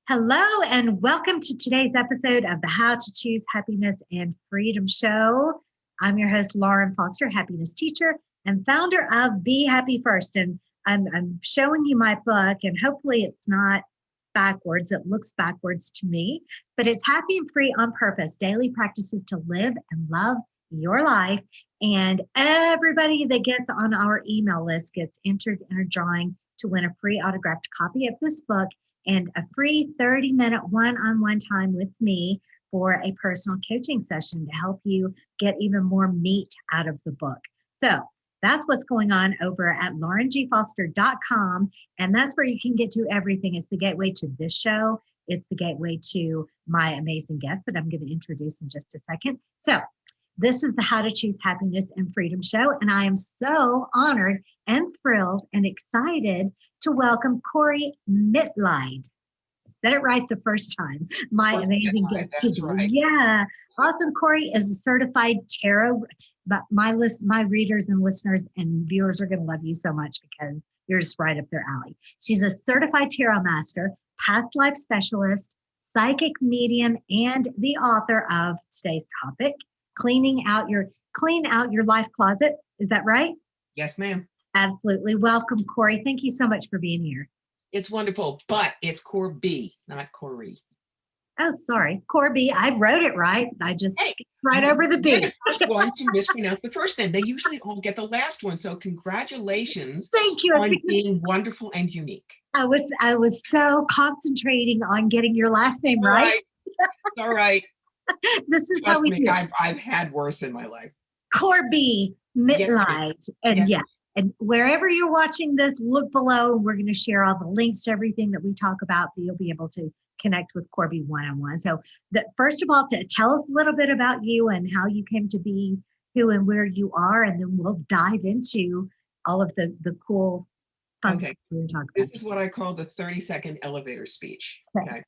Hello, and welcome to today's episode of the How to Choose Happiness and Freedom Show. I'm your host, Lauren Foster, happiness teacher and founder of Be Happy First. And I'm showing you my book, and hopefully it's not backwards. It looks backwards to me, but it's Happy and Free on Purpose, daily practices to live and love your life. And everybody that gets on our email list gets entered in a drawing to win a free autographed copy of this book and a free 30-minute one-on-one time with me for a personal coaching session to help you get even more meat out of the book. So that's what's going on over at laurengfoster.com. And that's where you can get to everything. It's the gateway to this show. It's the gateway to my amazing guest that I'm going to introduce in just a second. So this is the How to Choose Happiness and Freedom Show. And I am so honored and thrilled and excited to welcome Corbie Mitlied. I said it right the first time. My amazing guest today. Right. Yeah. Awesome. Corbie is a certified tarot. But my readers and listeners and viewers are going to love you so much because you're just right up their alley. She's a certified tarot master, past life specialist, psychic medium, and the author of today's topic, Clean out your life closet. Is that right? Yes, ma'am. Absolutely. Welcome, Corbie. Thank you so much for being here. It's wonderful, but it's Corbie, not Corey. Oh, sorry. Corbie. I wrote it right. I just right over the B. The first one to mispronounce the first name. They usually all get the last one. So congratulations. Thank you on being wonderful and unique. I was so concentrating on getting your last name right. All right. This is how we do. I've had worse in my life. Corbie Mitlied. Yes, and and wherever you're watching this, look below. We're going to share all the links to everything that we talk about, so you'll be able to connect with Corbie one-on-one. So first of all, to tell us a little bit about you and how you came to be who and where you are, and then we'll dive into all of the cool fun stuff we're going to talk about. This is what I call the 30-second elevator speech. Okay.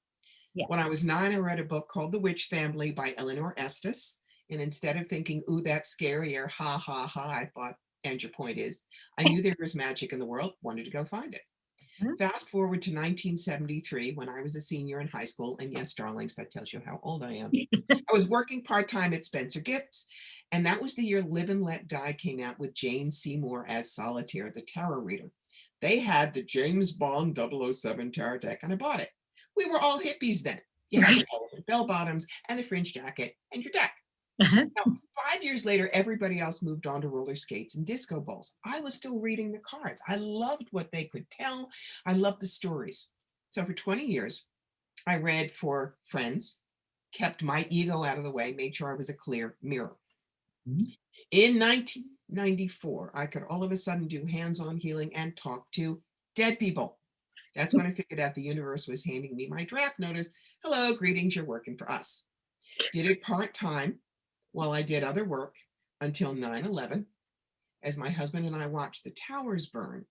Yeah. When I was 9, I read a book called The Witch Family by Eleanor Estes. And instead of thinking, ooh, that's scary, or ha, ha, ha, I thought, and your point is, I knew there was magic in the world, wanted to go find it. Fast forward to 1973, when I was a senior in high school. And yes, darlings, that tells you how old I am. I was working part-time at Spencer Gifts. And that was the year Live and Let Die came out with Jane Seymour as Solitaire, the tarot reader. They had the James Bond 007 tarot deck, and I bought it. We were all hippies then. You had your elephant bell bottoms and a fringe jacket and your deck. Now, 5 years later, everybody else moved on to roller skates and disco balls. I was still reading the cards. I loved what they could tell. I loved the stories. So for 20 years, I read for friends, kept my ego out of the way, made sure I was a clear mirror. In 1994, I could all of a sudden do hands-on healing and talk to dead people. That's when I figured out the universe was handing me my draft notice. Hello, greetings, you're working for us. Did it part-time while I did other work until 9/11. As my husband and I watched the towers burn,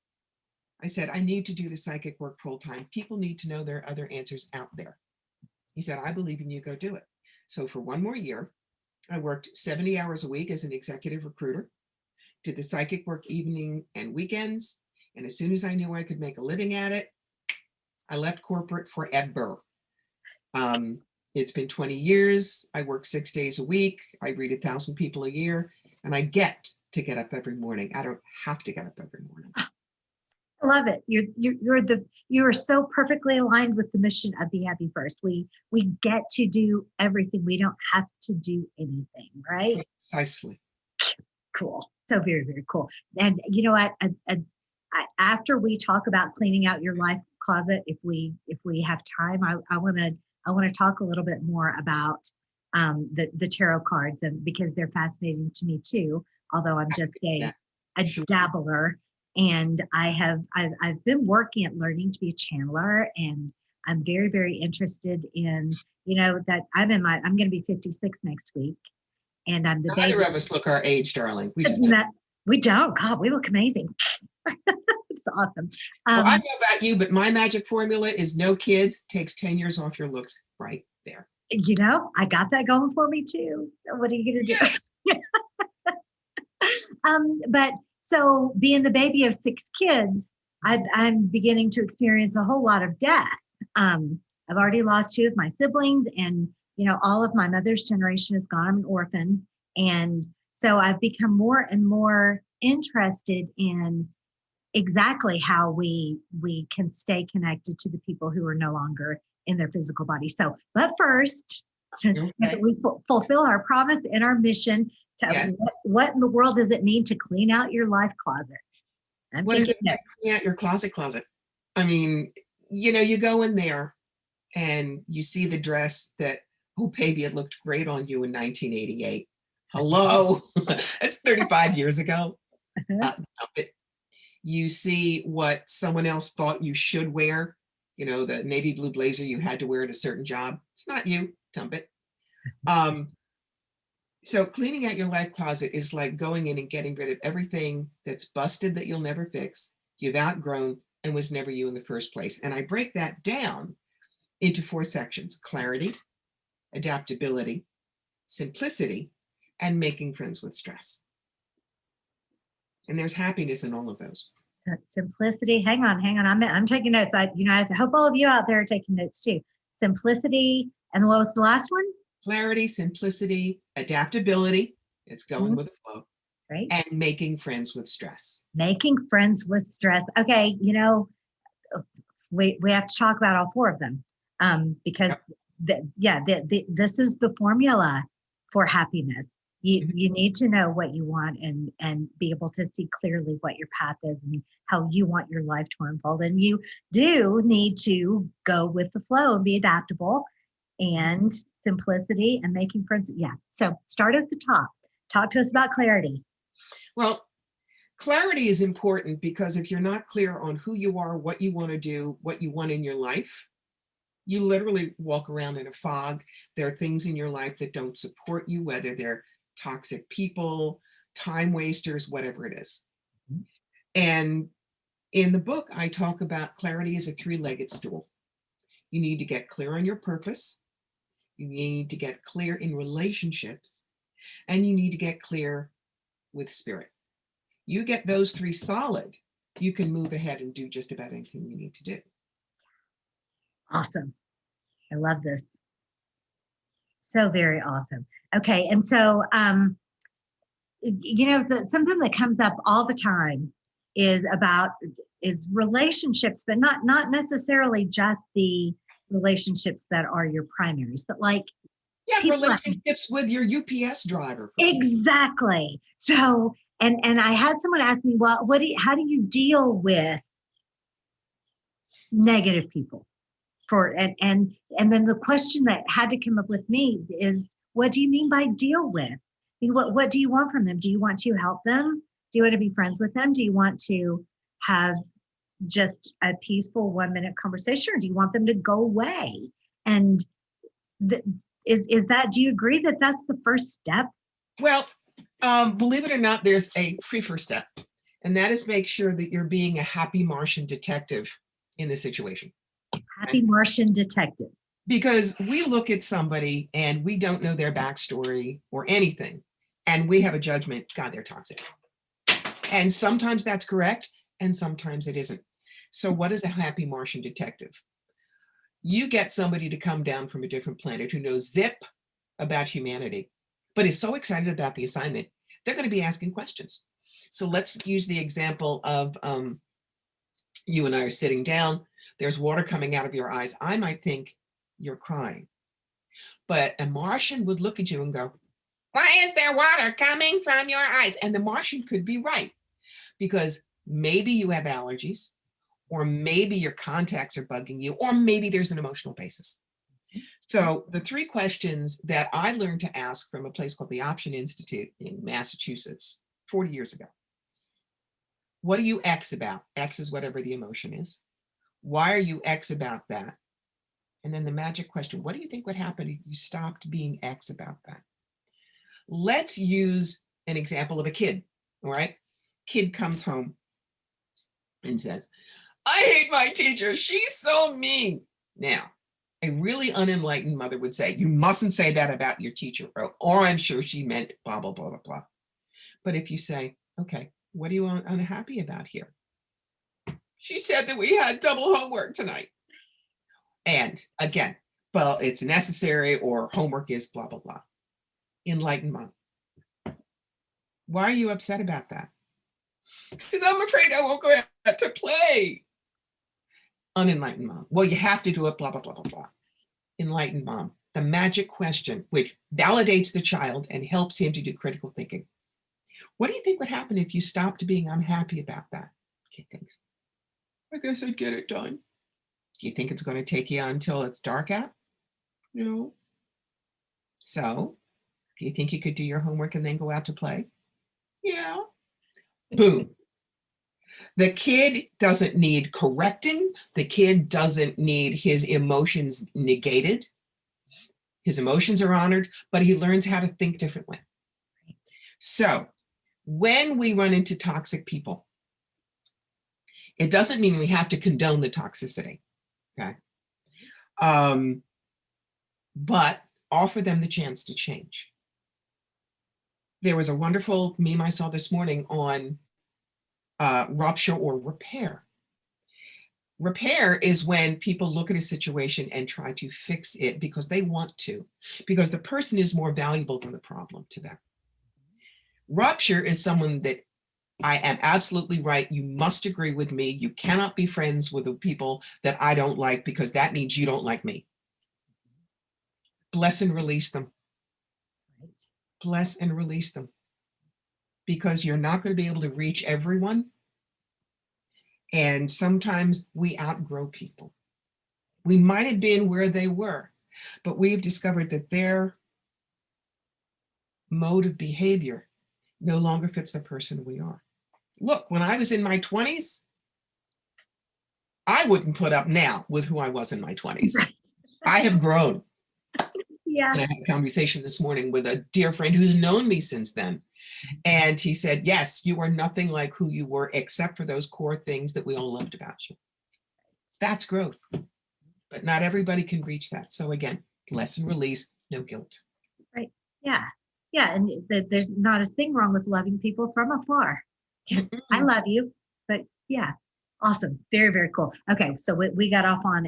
I said, I need to do the psychic work full-time. People need to know there are other answers out there. He said, I believe in you, go do it. So for one more year, I worked 70 hours a week as an executive recruiter, did the psychic work evening and weekends. And as soon as I knew I could make a living at it, I left corporate forever. It's been 20 years. I work 6 days a week. I read 1,000 people a year, and I get to get up every morning. I don't have to get up every morning. I love it. You are so perfectly aligned with the mission of Be Happy First. We get to do everything. We don't have to do anything, right? Precisely. Cool. So very, very cool. And you know what? After we talk about cleaning out your life closet, if we have time, I want to talk a little bit more about the tarot cards, and because they're fascinating to me too. Although I'm just a dabbler, and I've been working at learning to be a channeler, and I'm very, very interested in that I'm going to be 56 next week, and I'm the baby. Neither of us look our age, darling. We just we don't. God, we look amazing. It's awesome. Well, I know about you, but my magic formula is no kids, takes 10 years off your looks right there. I got that going for me too. What are you going to do? But so being the baby of 6 kids, I'm beginning to experience a whole lot of death. I've already lost 2 of my siblings, and all of my mother's generation is gone. I'm an orphan. And so I've become more and more interested in exactly how we can stay connected to the people who are no longer in their physical body. So, but first, we fulfill our promise and our mission to what in the world does it mean to clean out your life closet? What is it like clean out your closet? I mean, you go in there and you see the dress that, oh baby, it looked great on you in 1988. Hello, that's 35 years ago. You see what someone else thought you should wear, the navy blue blazer you had to wear at a certain job. It's not you, dump it. So cleaning out your life closet is like going in and getting rid of everything that's busted that you'll never fix, you've outgrown, and was never you in the first place. And I break that down into 4 sections: clarity, adaptability, simplicity, and making friends with stress. And there's happiness in all of those. So simplicity, hang on. I'm taking notes. I hope all of you out there are taking notes too. Simplicity, and what was the last one? Clarity, simplicity, adaptability. It's going with the flow. Right. And making friends with stress. Making friends with stress. Okay, we have to talk about all 4 of them, because this is the formula for happiness. You need to know what you want and be able to see clearly what your path is and how you want your life to unfold. And you do need to go with the flow and be adaptable, and simplicity and making friends. Yeah. So start at the top. Talk to us about clarity. Well, clarity is important because if you're not clear on who you are, what you want to do, what you want in your life, you literally walk around in a fog. There are things in your life that don't support you, whether they're toxic people, time wasters, whatever it is. And in the book, I talk about clarity as a 3-legged stool. You need to get clear on your purpose. You need to get clear in relationships, and you need to get clear with spirit. You get those 3 solid, you can move ahead and do just about anything you need to do. Awesome. I love this. So very awesome. Okay. And so, something that comes up all the time is relationships, but not necessarily just the relationships that are your primaries, but like relationships with your UPS driver. Exactly. So, and I had someone ask me, well, how do you deal with negative people? And then the question that had to come up with me is, what do you mean by deal with? What do you want from them? Do you want to help them? Do you want to be friends with them? Do you want to have just a peaceful 1-minute conversation, or do you want them to go away? And is that, do you agree that that's the first step? Well, believe it or not, there's a first step, and that is make sure that you're being a happy Martian detective in the situation. Happy Martian detective. Because we look at somebody and we don't know their backstory or anything, and we have a judgment, God, they're toxic. And sometimes that's correct, and sometimes it isn't. So what is a happy Martian detective? You get somebody to come down from a different planet who knows zip about humanity, but is so excited about the assignment, they're going to be asking questions. So let's use the example of you and I are sitting down, there's water coming out of your eyes. I might think you're crying, but a Martian would look at you and go, why is there water coming from your eyes? And the Martian could be right, because maybe you have allergies, or maybe your contacts are bugging you, or maybe there's an emotional basis. So the 3 questions that I learned to ask from a place called the Option Institute in Massachusetts 40 years ago. What are you X about? X is whatever the emotion is. Why are you X about that? And then the magic question, what do you think would happen if you stopped being X about that? Let's use an example of a kid, all right? Kid comes home and says, I hate my teacher. She's so mean. Now, a really unenlightened mother would say, you mustn't say that about your teacher, or I'm sure she meant blah, blah, blah, blah, blah. But if you say, okay, what are you unhappy about here? She said that we had double homework tonight. And And again, well, it's necessary or homework is blah, blah, blah. Enlightened mom. Why are you upset about that? Because I'm afraid I won't go out to play. Unenlightened mom. Well, you have to do it, blah, blah, blah, blah, blah. Enlightened mom. The magic question, which validates the child and helps him to do critical thinking. What do you think would happen if you stopped being unhappy about that? Kid thinks, I guess I'd get it done. Do you think it's going to take you until it's dark out? No. So, do you think you could do your homework and then go out to play? Yeah. Boom. The kid doesn't need correcting. The kid doesn't need his emotions negated. His emotions are honored, but he learns how to think differently. So when we run into toxic people, it doesn't mean we have to condone the toxicity, okay? But offer them the chance to change. There was a wonderful meme I saw this morning on rupture or repair. Repair is when people look at a situation and try to fix it because they want to, because the person is more valuable than the problem to them. Rupture is someone that I am absolutely right. You must agree with me. You cannot be friends with the people that I don't like because that means you don't like me. Bless and release them. Bless and release them. Because you're not going to be able to reach everyone. And sometimes we outgrow people. We might have been where they were, but we've discovered that their mode of behavior no longer fits the person we are. Look, when I was in my 20s, I wouldn't put up now with who I was in my 20s. I have grown. Yeah. And I had a conversation this morning with a dear friend who's known me since then. And he said, yes, you are nothing like who you were, except for those core things that we all loved about you. That's growth. But not everybody can reach that. So again, bless and release, no guilt. Right. Yeah. Yeah. And there's not a thing wrong with loving people from afar. I love you. But yeah. Awesome. Very, very cool. Okay. So we got off on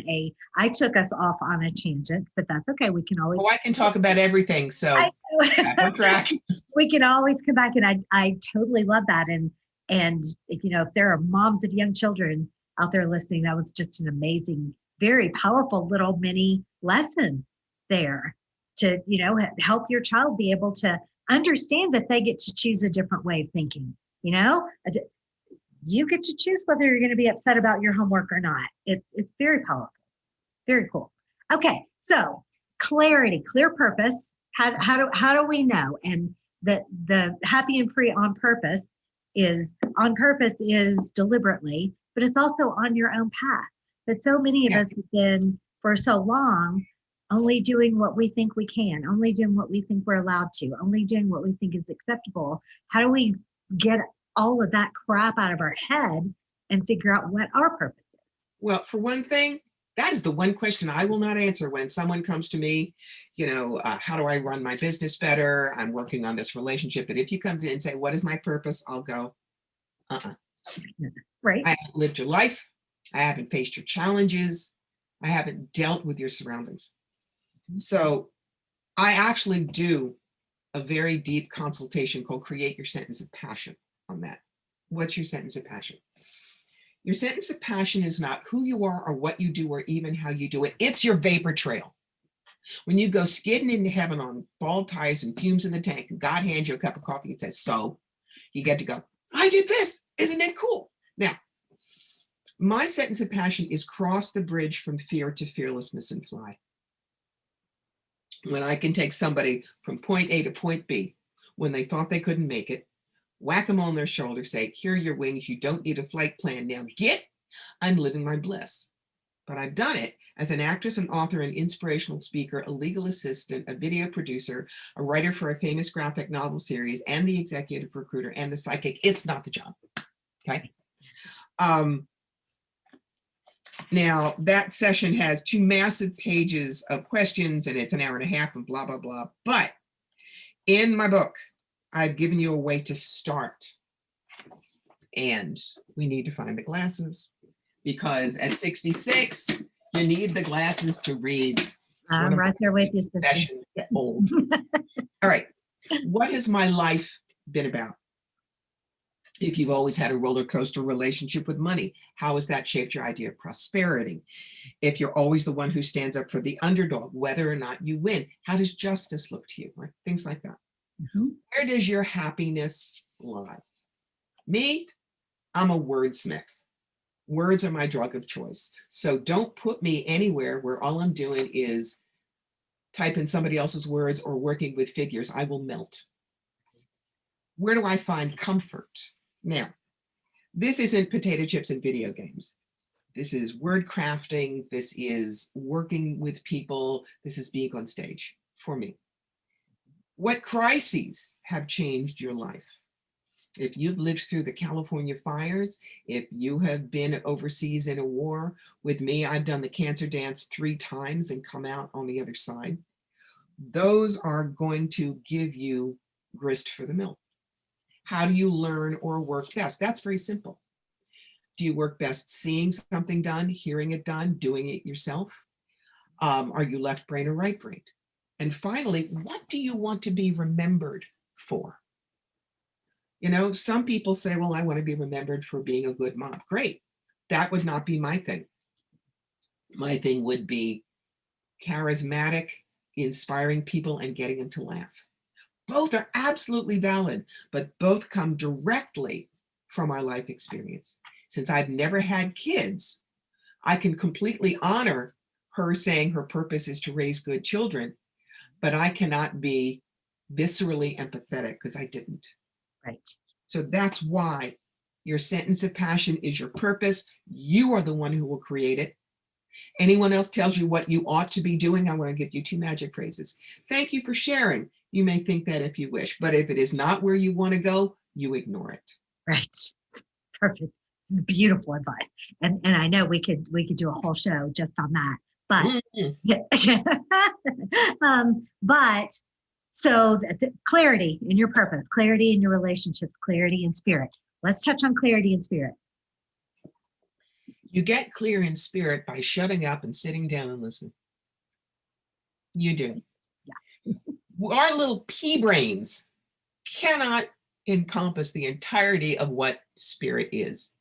I took us off on a tangent, but that's okay. We can always. Oh, I can talk about everything. So back on track. We can always come back. And I totally love that. And if there are moms of young children out there listening, that was just an amazing, very powerful little mini lesson there to, help your child be able to understand that they get to choose a different way of thinking. You get to choose whether you're going to be upset about your homework or not. It's very powerful. Very cool. Okay. So clarity, clear purpose. How do we know? And the happy and free on purpose is deliberately, but it's also on your own path. But so many of us have been for so long only doing what we think we can, only doing what we think we're allowed to, only doing what we think is acceptable. How do we get all of that crap out of our head and figure out what our purpose is? Well, for one thing, that is the one question I will not answer when someone comes to me, how do I run my business better? I'm working on this relationship. But if you come in and say, what is my purpose? I'll go, Right. I haven't lived your life. I haven't faced your challenges. I haven't dealt with your surroundings. So I actually do a very deep consultation called Create Your Sentence of Passion on that. What's your sentence of passion? Your sentence of passion is not who you are or what you do or even how you do it. It's your vapor trail. When you go skidding into heaven on bald tires and fumes in the tank, and God hands you a cup of coffee and says, so you get to go, I did this. Isn't it cool? Now, my sentence of passion is cross the bridge from fear to fearlessness and fly. When I can take somebody from point A to point B, when they thought they couldn't make it, whack them on their shoulder, say, here are your wings. You don't need a flight plan now. I'm living my bliss. But I've done it as an actress, an author, an inspirational speaker, a legal assistant, a video producer, a writer for a famous graphic novel series, and the executive recruiter and the psychic. It's not the job. Okay. Now that session has 2 massive pages of questions and it's an hour and a half and blah, blah, blah. But in my book, I've given you a way to start. And we need to find the glasses because at 66, You need the glasses to read. I'm right there with you, sister. Old. All right. What has my life been about? If you've always had a roller coaster relationship with money, how has that shaped your idea of prosperity? If you're always the one who stands up for the underdog, whether or not you win, how does justice look to you? Right? Things like that. Mm-hmm. Where does your happiness lie? Me, I'm a wordsmith. Words are my drug of choice. So don't put me anywhere where all I'm doing is type in somebody else's words or working with figures. I will melt. Where do I find comfort? Now, this isn't potato chips and video games. This is word crafting. This is working with people. This is being on stage for me. What crises have changed your life? If you've lived through the California fires, if you have been overseas in a war, with me, I've done the cancer dance 3 times and come out on the other side. Those are going to give you grist for the mill. How do you learn or work best? That's very simple. Do you work best seeing something done, hearing it done, doing it yourself? Are you left brain or right brain? And finally, what do you want to be remembered for? You know, some people say, well, I want to be remembered for being a good mom. Great. That would not be my thing. My thing would be charismatic, inspiring people and getting them to laugh. Both are absolutely valid, but both come directly from our life experience. Since I've never had kids, I can completely honor her saying her purpose is to raise good children, but I cannot be viscerally empathetic because I didn't. Right. So that's why your sentence of passion is your purpose. You are the one who will create it. Anyone else tells you what you ought to be doing, I want to give you 2 magic phrases. Thank you for sharing. You may think that if you wish, but if it is not where you want to go, you ignore it. Right. Perfect. This is beautiful advice. And I know we could do a whole show just on that. But but so the clarity in your purpose, clarity in your relationships, clarity in spirit. Let's touch on clarity in spirit. You get clear in spirit by shutting up and sitting down and listening. You do. Yeah. Our little pea brains cannot encompass the entirety of what spirit is.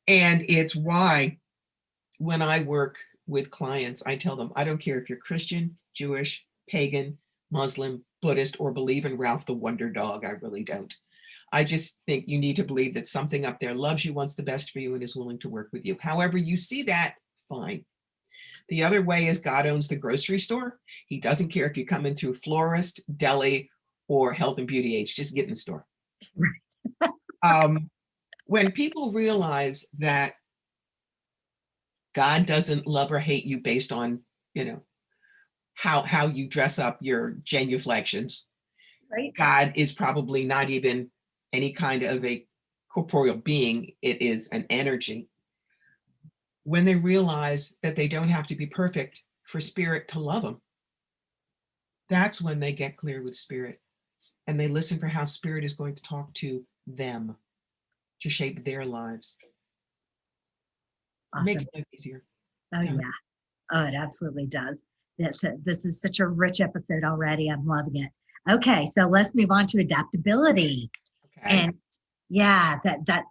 And it's why when I work with clients, I tell them, I don't care if you're Christian, Jewish, pagan, Muslim, Buddhist, or believe in Ralph the Wonder Dog. I really don't. I just think you need to believe that something up there loves you, wants the best for you, and is willing to work with you. However you see that, fine. The other way is God owns the grocery store. He doesn't care if you come in through florist, deli, or health and beauty aids. Just get in the store. When people realize that God doesn't love or hate you based on, you know, how you dress up your genuflections. Right. God is probably not even any kind of a corporeal being. It is an energy. When they realize that they don't have to be perfect for spirit to love them, that's when they get clear with spirit and they listen for how spirit is going to talk to them to shape their lives. Awesome. It makes life easier. Oh, yeah. Oh, it absolutely does. This is such a rich episode already. I'm loving it. Okay, so let's move on to adaptability. Okay. And yeah, that's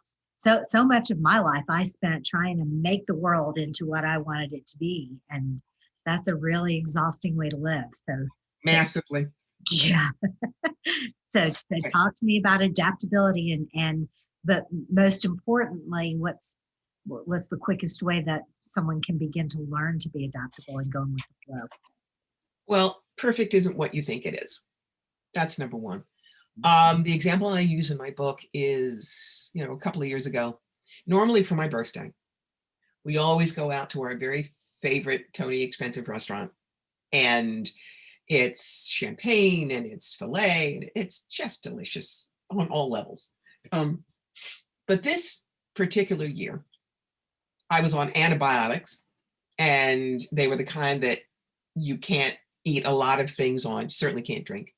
so much of my life I spent trying to make the world into what I wanted it to be. And that's a really exhausting way to live. So massively. Yeah. So talk to me about adaptability but most importantly, what's the quickest way that someone can begin to learn to be adaptable and going with the flow? Well, perfect isn't what you think it is. That's number one. The example I use in my book is, a couple of years ago, normally for my birthday, we always go out to our very favorite Tony expensive restaurant, and it's champagne and it's filet and it's just delicious on all levels. But this particular year, I was on antibiotics, and they were the kind that you can't eat a lot of things on. You certainly can't drink.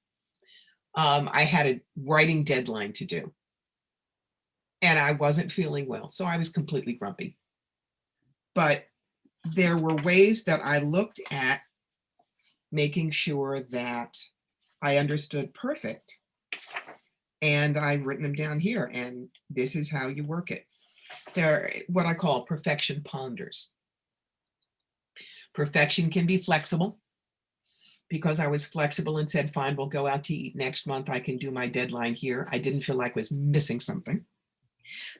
I had a writing deadline to do, and I wasn't feeling well, so I was completely grumpy. But there were ways that I looked at making sure that I understood perfect. And I've written them down here, and this is how you work it. They're what I call perfection ponders. Perfection can be flexible. Because I was flexible and said, fine, we'll go out to eat next month. I can do my deadline here. I didn't feel like I was missing something.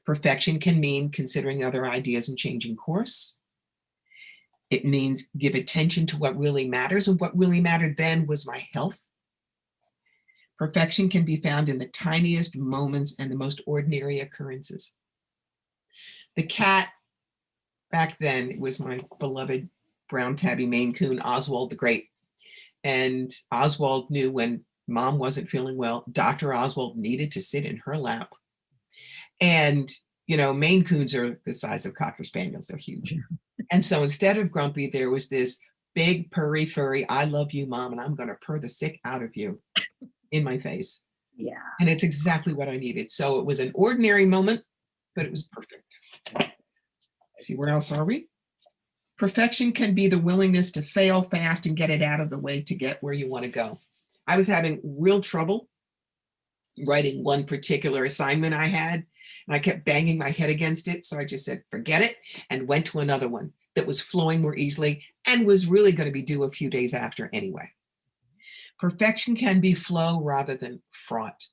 Perfection can mean considering other ideas and changing course. It means give attention to what really matters, and what really mattered then was my health. Perfection can be found in the tiniest moments and the most ordinary occurrences. The cat, back then, it was my beloved brown tabby Maine Coon, Oswald the Great. And Oswald knew when mom wasn't feeling well, Dr. Oswald needed to sit in her lap. And, you know, Maine Coons are the size of Cocker Spaniels. They're huge. And so instead of Grumpy, there was this big purry furry, I love you, mom, and I'm going to purr the sick out of you in my face. Yeah. And it's exactly what I needed. So it was an ordinary moment, but it was perfect. Let's see, where else are we? Perfection can be the willingness to fail fast and get it out of the way to get where you want to go. I was having real trouble writing one particular assignment I had, and I kept banging my head against it. So I just said, forget it, and went to another one that was flowing more easily and was really going to be due a few days after anyway. Perfection can be flow rather than fraught.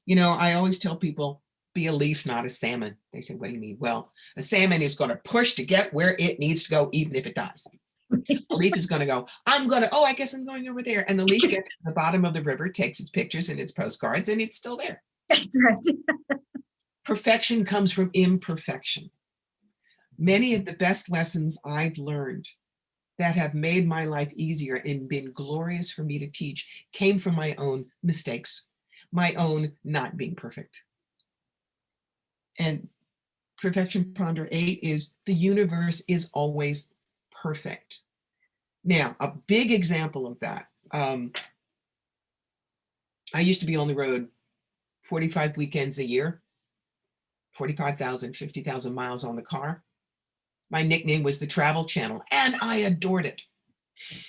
You know, I always tell people, be a leaf, not a salmon. They say, what do you mean? Well, a salmon is going to push to get where it needs to go, even if it dies. A leaf is going to go, I guess I'm going over there. And the leaf gets to the bottom of the river, takes its pictures and its postcards, and it's still there. That's right. Perfection comes from imperfection. Many of the best lessons I've learned that have made my life easier and been glorious for me to teach came from my own mistakes, my own not being perfect. And Perfection Ponder 8 is the universe is always perfect. Now, a big example of that, I used to be on the road 45 weekends a year, 45,000, 50,000 miles on the car. My nickname was the Travel Channel, and I adored it.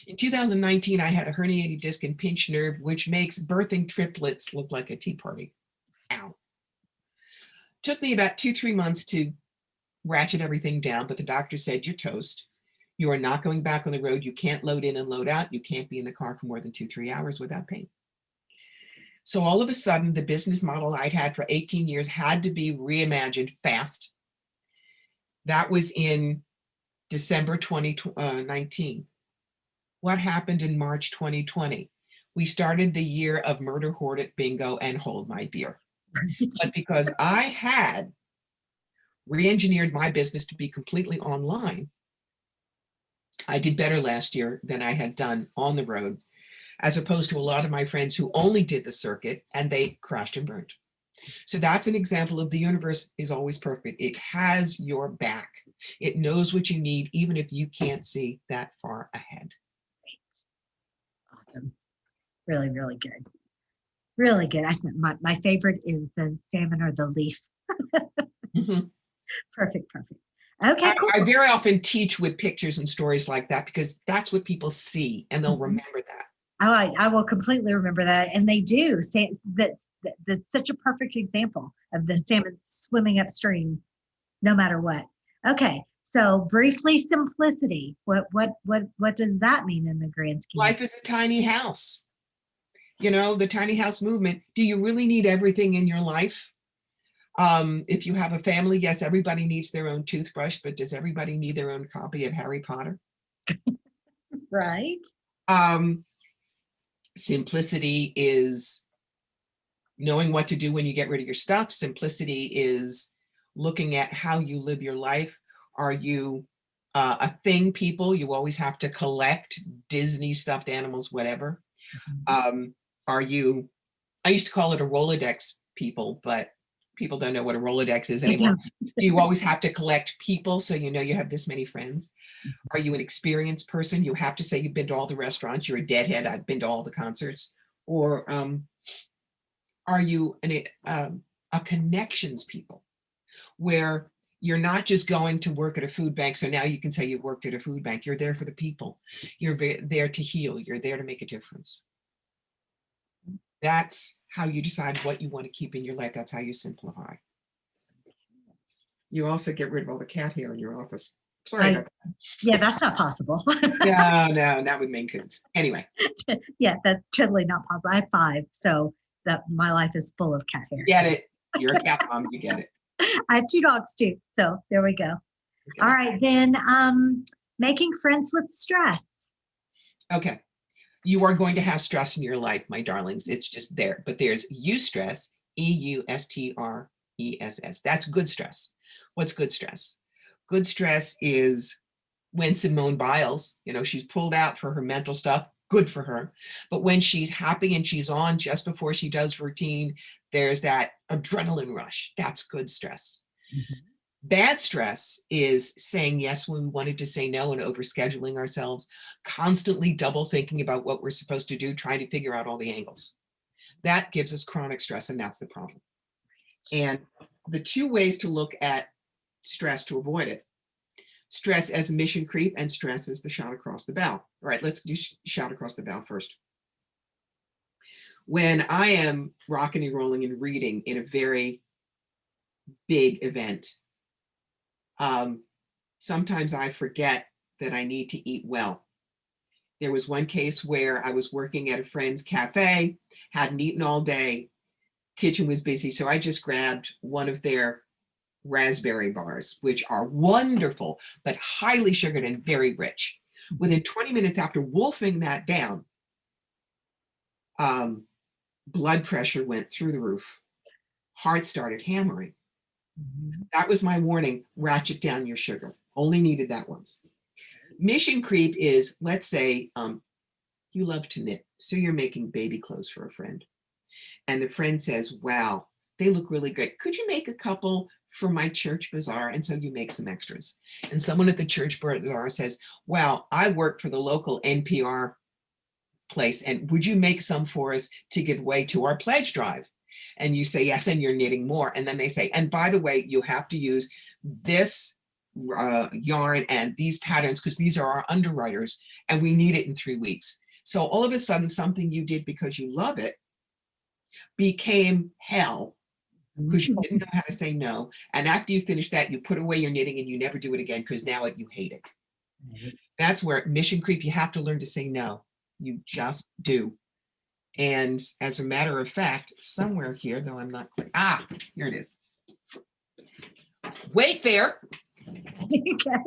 In 2019, I had a herniated disc and pinched nerve, which makes birthing triplets look like a tea party. Ow. Took me about 2-3 months to ratchet everything down, but the doctor said, you're toast. You are not going back on the road. You can't load in and load out. You can't be in the car for more than 2-3 hours without pain. So all of a sudden, the business model I'd had for 18 years had to be reimagined fast. That was in December 2019. What happened in March 2020? We started the year of Murder Hoard It Bingo and Hold My Beer. But because I had re-engineered my business to be completely online, I did better last year than I had done on the road, as opposed to a lot of my friends who only did the circuit and they crashed and burned. So that's an example of the universe is always perfect. It has your back. It knows what you need, even if you can't see that far ahead. Awesome. Really, really good. Really good. I think my favorite is the salmon or the leaf. Mm-hmm. Perfect. Okay, cool. I very often teach with pictures and stories like that because that's what people see and they'll remember that. I will completely remember that. And they do say that's such a perfect example of the salmon swimming upstream, no matter what. Okay. So briefly, simplicity. What does that mean in the grand scheme? Life is a tiny house. You know, the tiny house movement. Do you really need everything in your life? If you have a family, yes, everybody needs their own toothbrush, but does everybody need their own copy of Harry Potter? Right. Simplicity is knowing what to do when you get rid of your stuff. Simplicity is looking at how you live your life. Are you a thing people? You always have to collect Disney stuffed animals, whatever. Are you, I used to call it a Rolodex people, but people don't know what a Rolodex is anymore. Do you always have to collect people so you know you have this many friends? Are you an experienced person? You have to say you've been to all the restaurants. You're a deadhead. I've been to all the concerts. Or are you a connections people where You're not just going to work at a food bank, so now you can say you worked at a food bank. You're there for the people. You're there to heal. You're there to make a difference. That's how you decide what you want to keep in your life. That's how you simplify. You also get rid of all the cat hair in your office. Sorry about that. Yeah, that's not possible. No, not with Maine Coons. Anyway. Yeah, that's totally not possible. I have 5, so that my life is full of cat hair. Get it. You're a cat mom. You get it. I have 2 dogs too. So there we go. Okay. All right, then making friends with stress. Okay. You are going to have stress in your life, my darlings. It's just there. But there's eustress, eustress. That's good stress. What's good stress? Good stress is when Simone Biles, she's pulled out for her mental stuff, good for her. But when she's happy and she's on just before she does routine, there's that adrenaline rush. That's good stress. Mm-hmm. Bad stress is saying yes when we wanted to say no and overscheduling ourselves, constantly double thinking about what we're supposed to do, trying to figure out all the angles. That gives us chronic stress, and that's the problem. And the 2 ways to look at stress to avoid it: stress as mission creep and stress as the shot across the bow. All right, let's do shot across the bow first. When I am rocking and rolling and reading in a very big event, sometimes I forget that I need to eat well. There was one case where I was working at a friend's cafe, hadn't eaten all day, kitchen was busy, so I just grabbed one of their raspberry bars, which are wonderful, but highly sugared and very rich. Within 20 minutes after wolfing that down, blood pressure went through the roof. Heart started hammering. Mm-hmm. That was my warning: ratchet down your sugar. Only needed that once. Mission creep is, let's say you love to knit, so you're making baby clothes for a friend. And the friend says, wow, they look really great. Could you make a couple for my church bazaar? And so you make some extras. And someone at the church bazaar says, wow, I work for the local NPR place, and would you make some for us to give away to our pledge drive? And you say yes, and you're knitting more. And then they say, and by the way, you have to use this yarn and these patterns because these are our underwriters and we need it in 3 weeks. So all of a sudden, something you did because you love it became hell because you didn't know how to say no. And after you finish that, you put away your knitting and you never do it again because now you hate it. Mm-hmm. That's where mission creep, you have to learn to say no. You just do. And as a matter of fact, somewhere here, though I'm not quite, here it is. Wait there. Okay.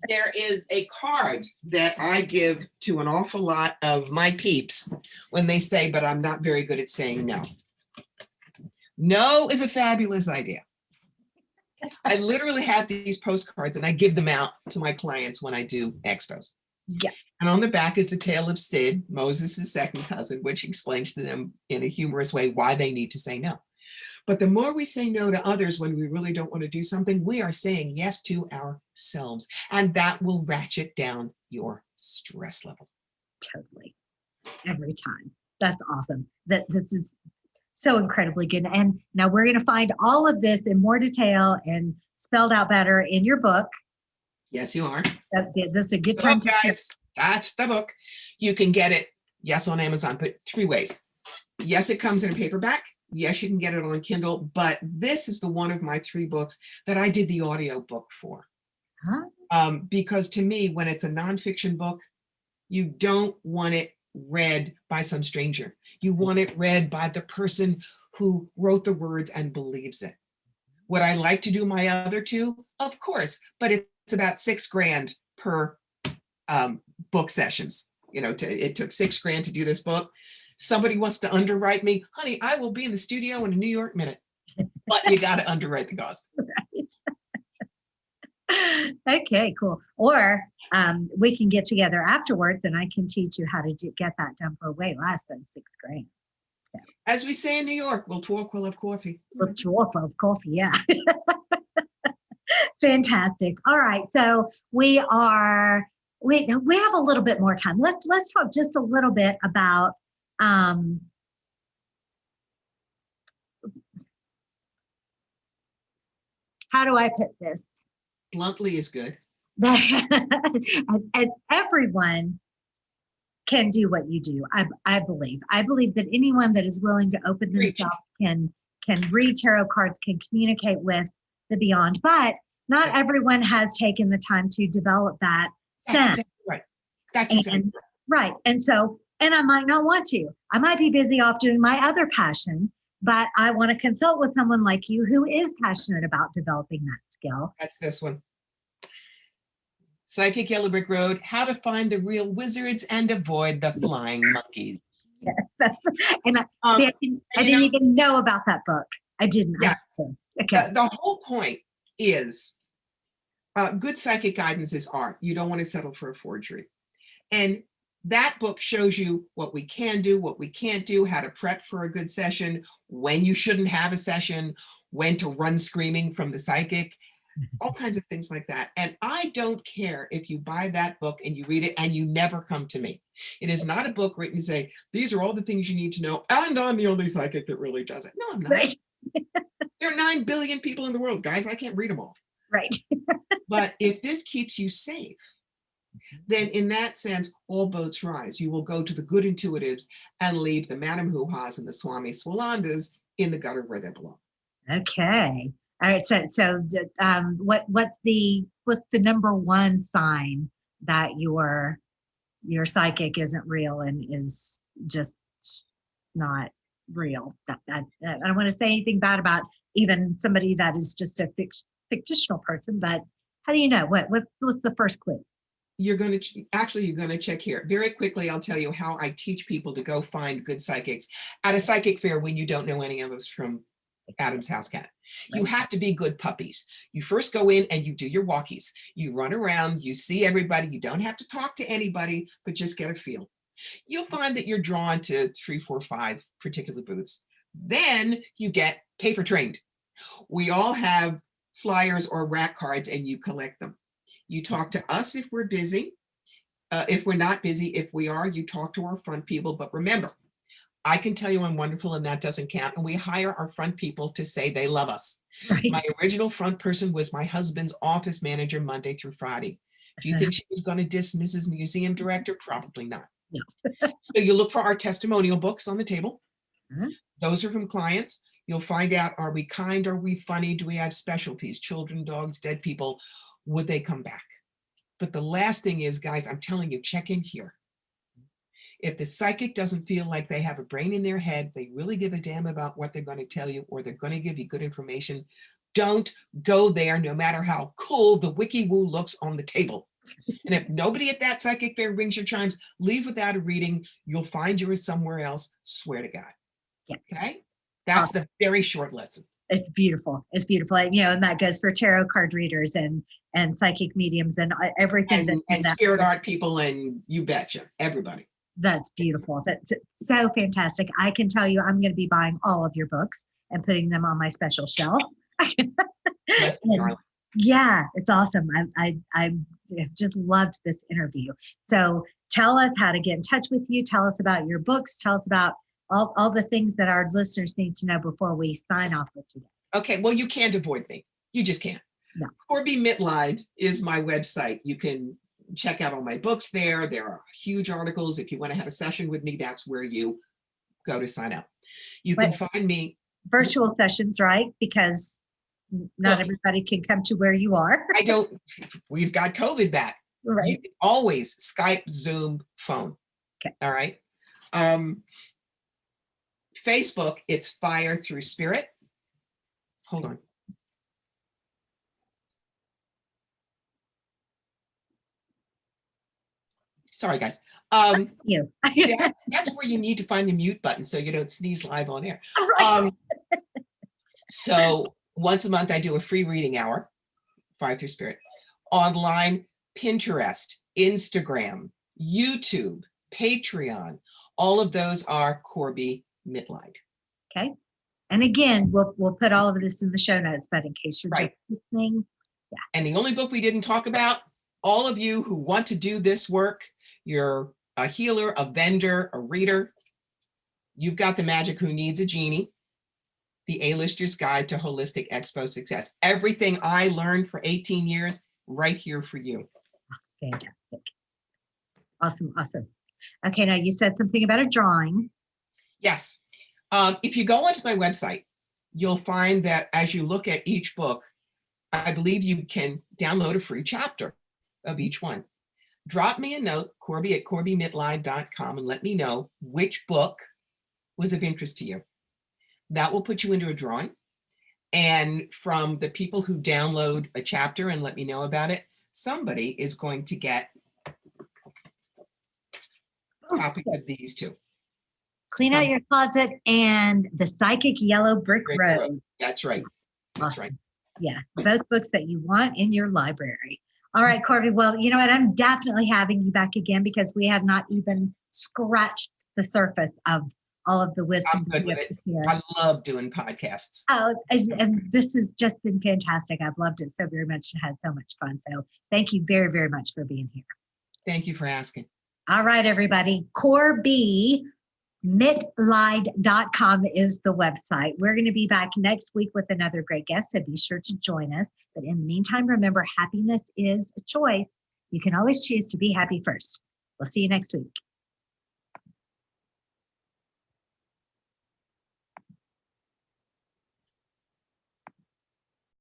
There is a card that I give to an awful lot of my peeps when they say, but I'm not very good at saying no. No is a fabulous idea. I literally have these postcards and I give them out to my clients when I do expos. Yeah. And on the back is the tale of Sid, Moses' second cousin, which explains to them in a humorous way why they need to say no. But the more we say no to others when we really don't want to do something, we are saying yes to ourselves. And that will ratchet down your stress level. Totally. Every time. That's awesome. This is so incredibly good. And now we're going to find all of this in more detail and spelled out better in your book. Yes, you are. This is a good time. Guys, that's the book. You can get it, yes, on Amazon, but 3 ways. Yes, it comes in a paperback. Yes, you can get it on Kindle, but this is the one of my 3 books that I did the audio book for. Huh? Because to me, when it's a nonfiction book, you don't want it read by some stranger. You want it read by the person who wrote the words and believes it. Would I like to do my other 2? Of course, but it's about $6,000 per book sessions. It took $6,000 to do this book. Somebody wants to underwrite me, honey, I will be in the studio in a New York minute, but you got to underwrite the cost. Right. Okay, cool. Or we can get together afterwards and I can teach you how to get that done for way less than $6,000. So. As we say in New York, we'll talk, we'll have coffee. We'll talk, we'll have coffee, yeah. Fantastic. All right, so we have a little bit more time. Let's talk just a little bit about how do I put this? Bluntly is good. And everyone can do what you do. I believe. I believe that anyone that is willing to open themselves can read tarot cards, can communicate with the beyond. But not everyone has taken the time to develop that sense. That's exactly right. That's exactly right. And so, and I might not want to. I might be busy off doing my other passion, but I want to consult with someone like you who is passionate about developing that skill. That's this one. Psychic Yellow Brick Road, How to Find the Real Wizards and Avoid the Flying Monkeys. Yes. And I didn't even know about that book. I didn't. Yes. Okay. The whole point is good psychic guidance is art. You don't want to settle for a forgery. And that book shows you what we can do, what we can't do, how to prep for a good session, when you shouldn't have a session, when to run screaming from the psychic, all kinds of things like that. And I don't care if you buy that book and you read it and you never come to me. It is not a book written to say, these are all the things you need to know, and I'm the only psychic that really does it. No, I'm not. Right. There are 9 billion people in the world, guys. I can't read them all. Right. But if this keeps you safe, then in that sense, all boats rise. You will go to the good intuitives and leave the Madam Hoo-Ha's and the Swami Swalandas in the gutter where they belong. Okay. All right. So what's the number one sign that your psychic isn't real and is just not real? I don't want to say anything bad about even somebody that is just a fictional person, but how do you know? What's the first clue? You're going to check here. Very quickly, I'll tell you how I teach people to go find good psychics at a psychic fair when you don't know any of us from Adam's House Cat. You have to be good puppies. You first go in and you do your walkies. You run around, you see everybody. You don't have to talk to anybody, but just get a feel. You'll find that you're drawn to 3, 4, 5 particular booths. Then you get paper trained. We all have flyers or rack cards and you collect them. You talk to us if we're busy. If we're not busy, if we are, you talk to our front people. But remember, I can tell you I'm wonderful and that doesn't count. And we hire our front people to say they love us. Right. My original front person was my husband's office manager Monday through Friday. Do you think she was going to dismiss his museum director? Probably not. No. So you look for our testimonial books on the table. Mm-hmm. Those are from clients. You'll find out, are we kind? Are we funny? Do we have specialties? Children, dogs, dead people? Would they come back? But the last thing is, guys, I'm telling you, check in here. If the psychic doesn't feel like they have a brain in their head, they really give a damn about what they're going to tell you, or they're going to give you good information, don't go there, no matter how cool the wiki-woo looks on the table. And if nobody at that psychic fair rings your chimes, leave without a reading. You'll find yours somewhere else. Swear to God. Yeah. Okay? That's the very short lesson. It's beautiful. It's beautiful. And that goes for tarot card readers and psychic mediums and everything. And spirit art people, and you betcha, everybody. That's beautiful. That's so fantastic. I can tell you I'm going to be buying all of your books and putting them on my special shelf. Yeah, it's awesome. I just loved this interview. So tell us how to get in touch with you. Tell us about your books. Tell us about all the things that our listeners need to know before we sign off for today. Okay, well, you can't avoid me. You just can't. No. Corbie Mitlied is my website. You can check out all my books there. There are huge articles. If you want to have a session with me, that's where you go to sign up. You can find me. Virtual sessions, right? Because not everybody can come to where you are. We've got COVID back. Right. You can always Skype, Zoom, phone. Okay. All right. Facebook, it's Fire Through Spirit. Hold on. Sorry, guys. That's where you need to find the mute button so you don't sneeze live on air. Right. So once a month, I do a free reading hour, Fire Through Spirit, online, Pinterest, Instagram, YouTube, Patreon. All of those are Corbie Mitlied. Okay. And again, we'll put all of this in the show notes, but in case you're just listening. Yeah. And the only book we didn't talk about, all of you who want to do this work, you're a healer, a vendor, a reader, you've got the magic Who Needs a Genie. The A-Lister's Guide to Holistic Expo Success. Everything I learned for 18 years, right here for you. Fantastic. Awesome, awesome. Okay, now you said something about a drawing. Yes. If you go onto my website, you'll find that as you look at each book, I believe you can download a free chapter of each one. Drop me a note, Corbie at CorbieMitlied.com, and let me know which book was of interest to you. That will put you into a drawing. And from the people who download a chapter and let me know about it, somebody is going to get copies of these two. Clean Out Your Closet and The Psychic Yellow Brick Road. That's right. That's Awesome. right. Yeah, both books that you want in your library. All right, Corbie. Well, you know what? I'm definitely having you back again because we have not even scratched the surface of all of the wisdom. I'm good with it. I love doing podcasts. Oh, and this has just been fantastic. I've loved it so very much and had so much fun. So thank you very, very much for being here. Thank you for asking. All right, everybody. CorbieMitlied.com is the website. We're going to be back next week with another great guest, so be sure to join us. But in the meantime, remember, happiness is a choice. You can always choose to be happy first. We'll see you next week.